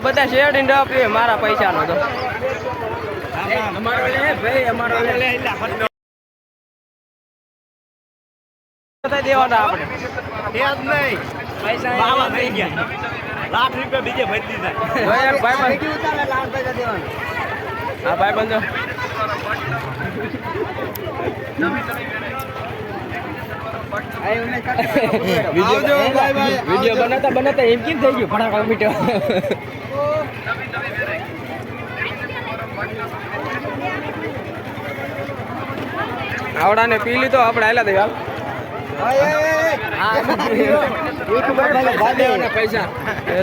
બધા share Indo મારા પૈસા નો તો અમારો લે ભાઈ અમારો લે દેવાના આપણે એ જ નહીં પૈસા બાવા થઈ ગયા લાખ રૂપિયા બીજે ભરી દીધા ભાઈ હા ભાઈ બંધો વિડીયો બનાતા બનાતા એમ કેમ થઈ ગયું ફટાકડા મીઠો આવડાને પી લીધો આપણે આયલા દે પૈસા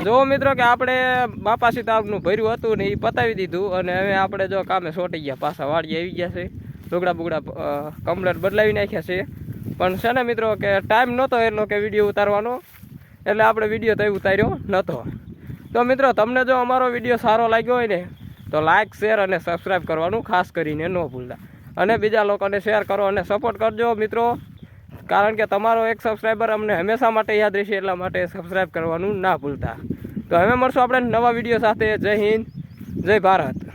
જો મિત્રો કે આપણે બાપા સીતાનું ભર્યું હતું ને એ પતાવી દીધું અને હવે આપણે જો કામે સોટી ગયા પાછા વાડી આવી ગયા છે લુગડા બુગડા કમ્પ્લેટ બદલાવી નાખ્યા છે પણ છે ને મિત્રો કે ટાઈમ નહોતો એટલો કે વિડીયો ઉતારવાનો એટલે આપણે વિડીયો તો ઉતાર્યો નહોતો તો મિત્રો તમને જો અમારો વિડીયો સારો લાગ્યો હોય ને તો લાઇક શેર અને સબસ્ક્રાઈબ કરવાનું ખાસ કરીને ન ભૂલતા અને બીજા લોકોને શેર કરો અને સપોર્ટ કરજો મિત્રો કારણ કે તમારો એક સબસ્ક્રાઈબર અમને હંમેશા માટે યાદ રહેશે એટલા માટે સબસ્ક્રાઈબ કરવાનું ના ભૂલતા તો હવે મળશું આપણે નવા વિડીયો સાથે જય હિન્દ જય ભારત